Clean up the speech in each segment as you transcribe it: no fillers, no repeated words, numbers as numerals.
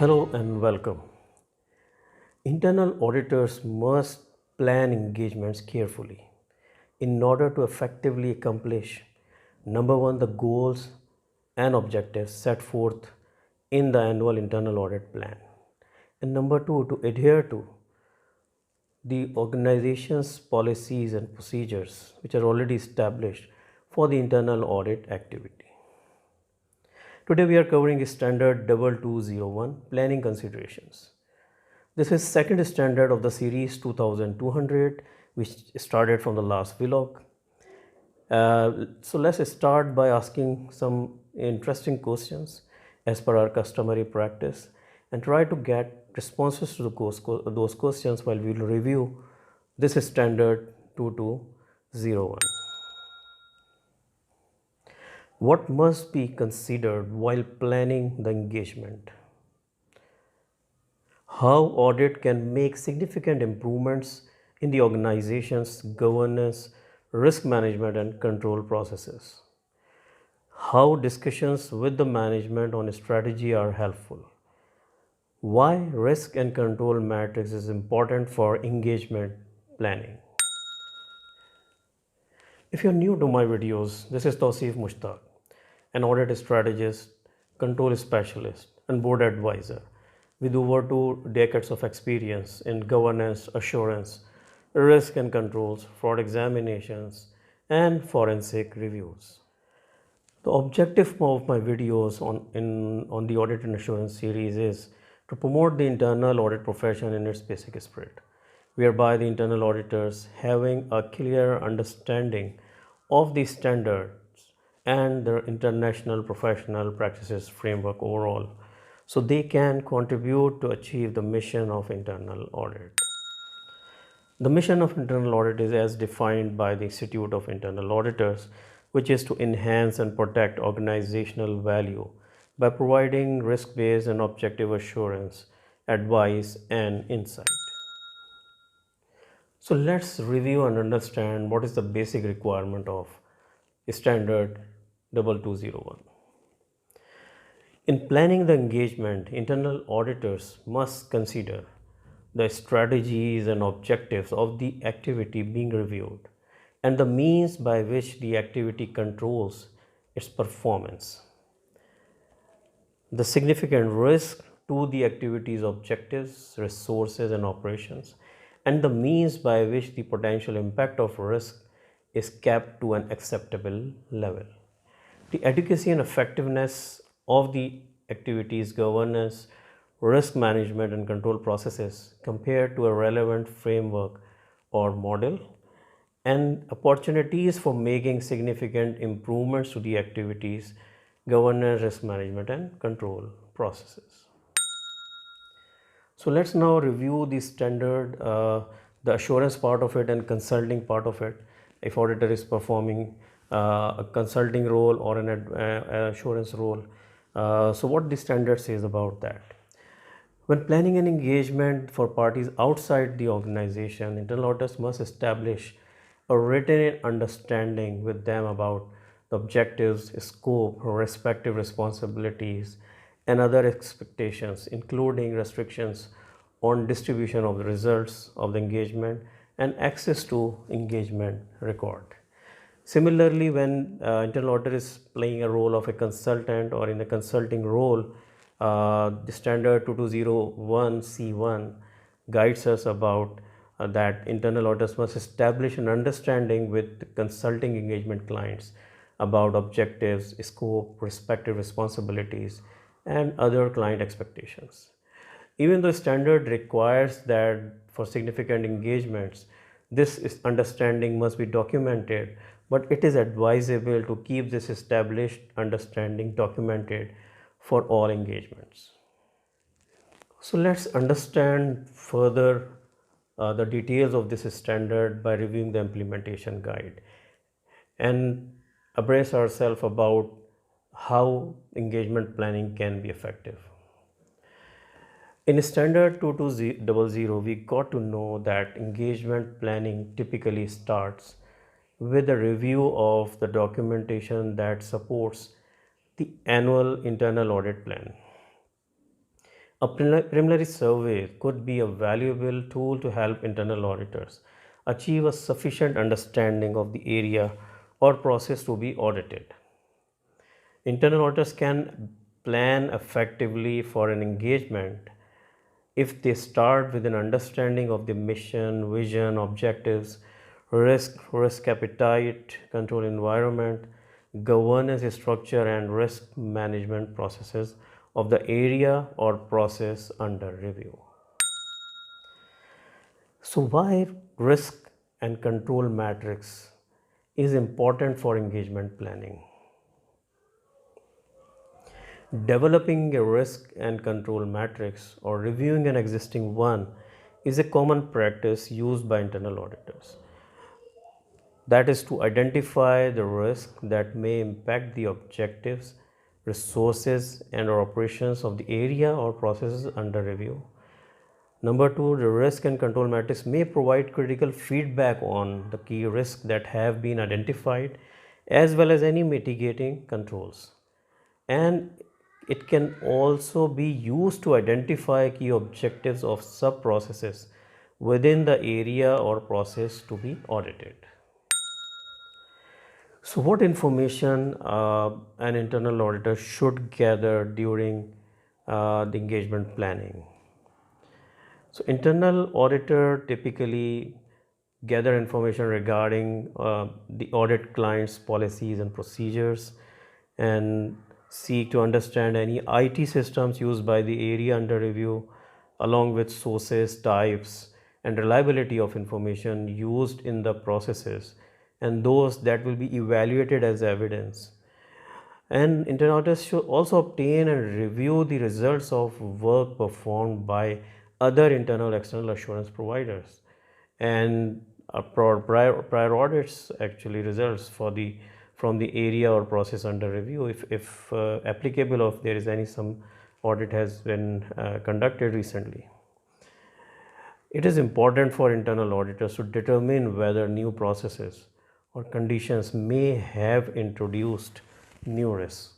Hello and welcome. Internal auditors must plan engagements carefully in order to effectively accomplish number one, the goals and objectives set forth in the annual internal audit plan, and number two, to adhere to the organization's policies and procedures which are already established for the internal audit activity. Today we are covering standard 2201 planning considerations. This is second standard of the series 2200 which started from the last vlog. So let's start by asking some interesting questions as per our customary practice and try to get responses to those questions while we will review this standard 2201. What must be considered while planning the engagement? How audit can make significant improvements in the organization's governance, risk management and control processes. How discussions with the management on strategy are helpful. Why risk and control matrix is important for engagement planning. If you're new to my videos, this is Tausif Mushtaq, an audit strategist, control specialist and board advisor with over 2 decades of experience in governance, assurance, risk and controls, fraud examinations, and forensic reviews. The objective of my videos on the audit and assurance series is to promote the internal audit profession in its basic spirit, whereby the internal auditors having a clear understanding of the standards and the international professional practices framework overall, so they can contribute to achieve the mission of internal audit. The mission of internal audit is as defined by the Institute of Internal Auditors, which is to enhance and protect organizational value by providing risk-based and objective assurance, advice, and insight. So let's review and understand what is the basic requirement of Standard 2201. In planning the engagement, internal auditors must consider the strategies and objectives of the activity being reviewed and the means by which the activity controls its performance, the significant risk to the activity's objectives, resources, and operations, and the means by which the potential impact of risk is kept to an acceptable level. The adequacy and effectiveness of the activities governance, risk management and control processes compared to a relevant framework or model, and opportunities for making significant improvements to the activities governance, risk management and control processes. So let's now review the standard, the assurance part of it and consulting part of it. If auditor is performing a consulting role or an assurance role, so what the standard says about that. When planning an engagement for parties outside the organization, internal auditors must establish a written understanding with them about the objectives, scope, respective responsibilities, and other expectations, including restrictions on distribution of the results of the engagement and access to engagement record. Similarly, when internal auditor is playing a role of a consultant or in a consulting role, the standard 2201 C1 guides us about that internal auditors must establish an understanding with consulting engagement clients about objectives, scope, respective responsibilities, and other client expectations. Even though standard requires that for significant engagements, this understanding must be documented, but it is advisable to keep this established understanding documented for all engagements. So let's understand further the details of this standard by reviewing the implementation guide and abreast ourselves about how engagement planning can be effective. In standard 2200, we got to know that engagement planning typically starts with a review of the documentation that supports the annual internal audit plan. A preliminary survey could be a valuable tool to help internal auditors achieve a sufficient understanding of the area or process to be audited. Internal auditors can plan effectively for an engagement if they start with an understanding of the mission, vision, objectives, risk appetite, control environment, governance structure, and risk management processes of the area or process under review. So, why risk and control matrix is important for engagement planning? Developing a risk and control matrix or reviewing an existing one is a common practice used by internal auditors. That is to identify the risk that may impact the objectives, resources, and or operations of the area or processes under review. Number two, the risk and control matrix may provide critical feedback on the key risks that have been identified as well as any mitigating controls. And it can also be used to identify key objectives of sub processes within the area or process to be audited. So, what information an internal auditor should gather during the engagement planning? So, internal auditor typically gather information regarding the audit client's policies and procedures, and seek to understand any IT systems used by the area under review, along with sources, types, and reliability of information used in the processes, and those that will be evaluated as evidence. And internal auditors should also obtain and review the results of work performed by other internal external assurance providers, and prior audits actually results for the from the area or process under review, if applicable, if there is any some audit has been conducted recently. It is important for internal auditors to determine whether new processes or conditions may have introduced new risks.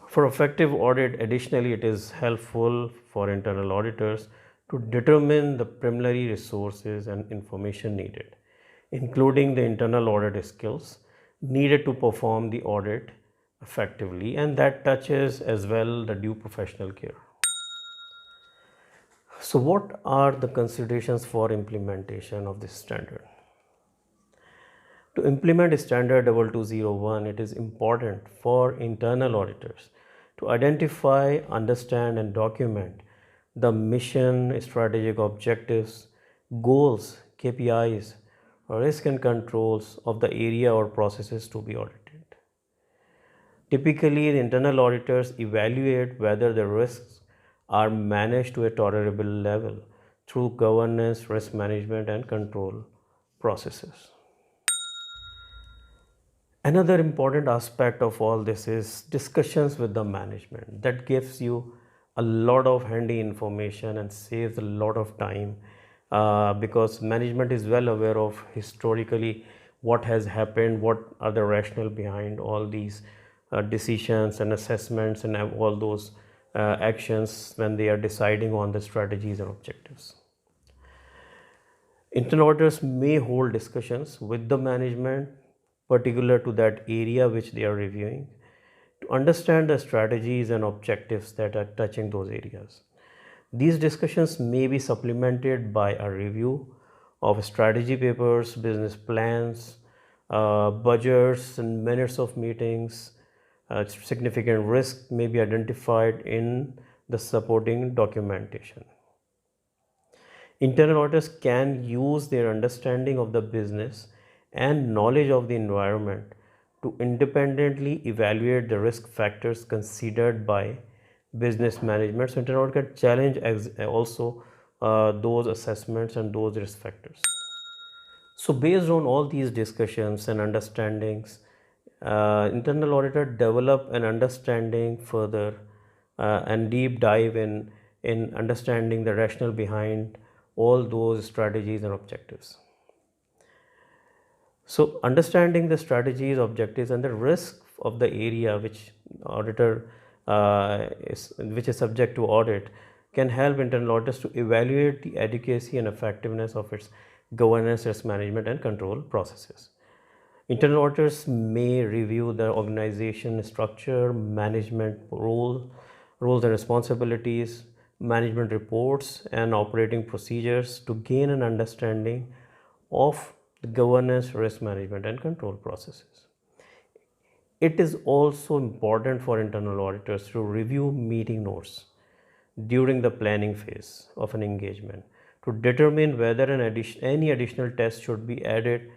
For effective audit, additionally, it is helpful for internal auditors to determine the preliminary resources and information needed, including the internal audit skills needed to perform the audit effectively, and that touches as well the due professional care. So, what are the considerations for implementation of this standard? To implement standard 2201, it is important for internal auditors to identify, understand, and document the mission, strategic objectives, goals, KPIs, risk and controls of the area or processes to be audited. Typically, the internal auditors evaluate whether the risks are managed to a tolerable level through governance, risk management, and control processes. Another important aspect of all this is discussions with the management. That gives you a lot of handy information and saves a lot of time, because management is well aware of historically what has happened, what are the rationale behind all these decisions and assessments and all those actions when they are deciding on the strategies and objectives. Internal auditors may hold discussions with the management particular to that area which they are reviewing to understand the strategies and objectives that are touching those areas. These discussions may be supplemented by a review of strategy papers, business plans, budgets, and minutes of meetings. Significant risk may be identified in the supporting documentation. Internal auditors can use their understanding of the business and knowledge of the environment to independently evaluate the risk factors considered by business management. So, internal audit can challenge also those assessments and those risk factors. So, based on all these discussions and understandings, internal auditor develop an understanding further and deep dive in understanding the rationale behind all those strategies and objectives. So, understanding the strategies, objectives, and the risk of the area which auditor which is subject to audit, can help internal auditors to evaluate the adequacy and effectiveness of its governance, risk management, and control processes. Internal auditors may review the organization structure, management roles and responsibilities, management reports, and operating procedures to gain an understanding of the governance, risk management, and control processes. It is also important for internal auditors to review meeting notes during the planning phase of an engagement to determine whether any additional tests should be added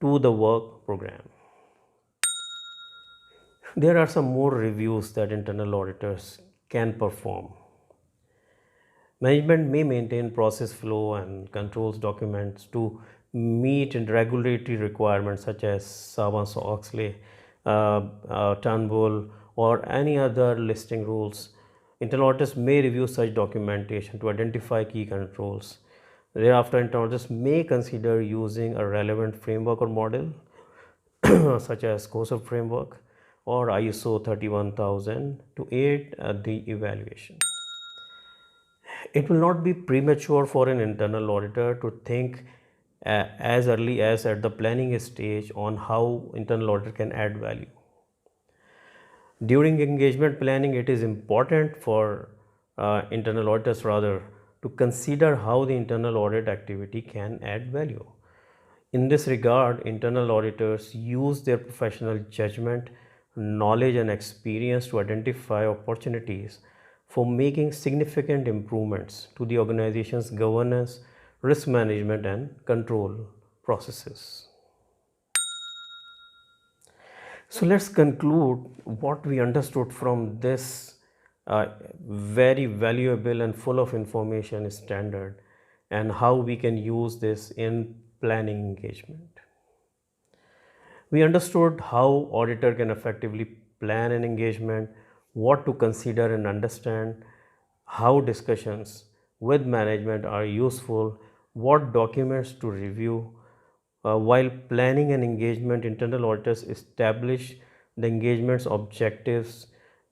to the work program. There are some more reviews that internal auditors can perform. Management may maintain process flow and controls documents to meet regulatory requirements such as Sarbanes-Oxley, Turnbull, or any other listing rules. Internal auditors may review such documentation to identify key controls. Thereafter, internal auditors may consider using a relevant framework or model such as COSO framework or ISO 31000 to aid the evaluation. It will not be premature for an internal auditor to think as early as at the planning stage on how internal auditor can add value. During engagement planning, it is important for internal auditors rather to consider how the internal audit activity can add value. In this regard, internal auditors use their professional judgment, knowledge, and experience to identify opportunities for making significant improvements to the organization's governance, risk management, and control processes. So let's conclude what we understood from this very valuable and full of information standard and how we can use this in planning engagement. We understood how auditor can effectively plan an engagement, what to consider and understand, how discussions with management are useful, what documents to review. While planning an engagement, internal auditors establish the engagement's objectives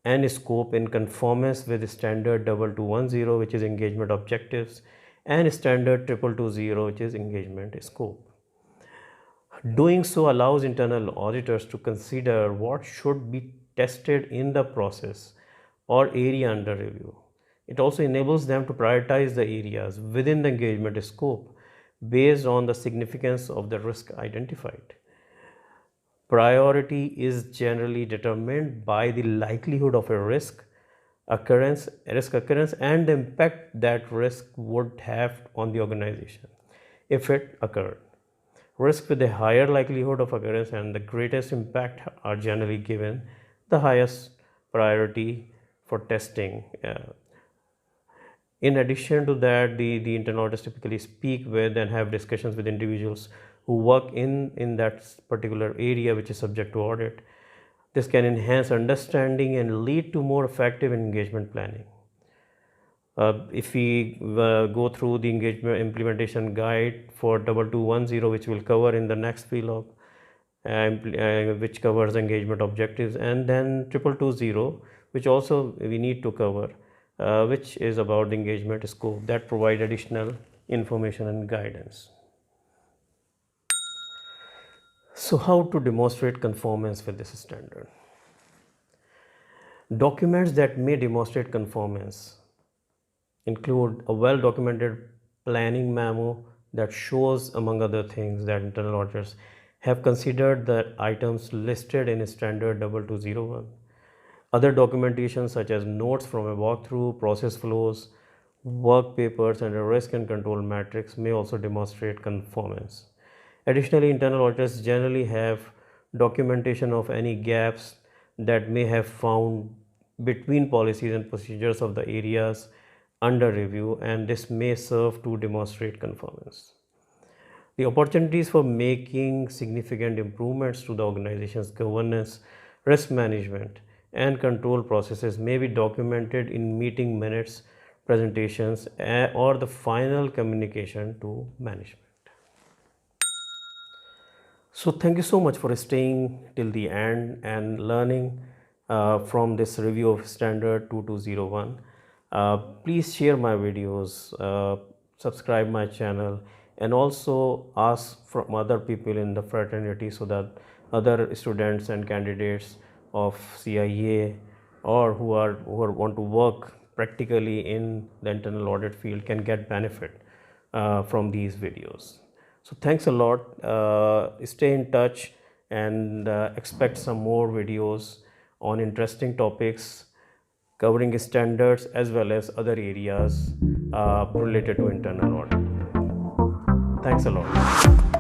and scope in conformance with standard 2210, which is engagement objectives, and standard 2220, which is engagement scope. Doing so allows internal auditors to consider what should be tested in the process or area under review. It also enables them to prioritize the areas within the engagement scope based on the significance of the risk identified. Priority is generally determined by the likelihood of a risk occurrence and the impact that risk would have on the organization if it occurred. Risks with a higher likelihood of occurrence and the greatest impact are generally given the highest priority for testing. In addition to that, the internal auditors typically speak with and have discussions with individuals who work in that particular area which is subject to audit. This can enhance understanding and lead to more effective engagement planning. If we go through the engagement implementation guide for 2210, which we'll cover in the next vlog, which covers engagement objectives, and then 2220, which also we need to cover, which is about the engagement scope that provide additional information and guidance. So how to demonstrate conformance with this standard? Documents that may demonstrate conformance include a well-documented planning memo that shows, among other things, that internal auditors have considered the items listed in standard 2201. Other documentation such as notes from a walkthrough, process flows, work papers, and a risk and control matrix may also demonstrate conformance. Additionally, internal auditors generally have documentation of any gaps that may have found between policies and procedures of the areas under review, and this may serve to demonstrate conformance. The opportunities for making significant improvements to the organization's governance, risk management, and control processes may be documented in meeting minutes, presentations, or the final communication to management. So thank you so much for staying till the end and learning from this review of standard 2201. Please share my videos, subscribe my channel, and also ask from other people in the fraternity so that other students and candidates of CIA or who want to work practically in the internal audit field can get benefit from these videos. So thanks a lot. Stay in touch and expect some more videos on interesting topics covering standards as well as other areas related to internal audit. Thanks a lot.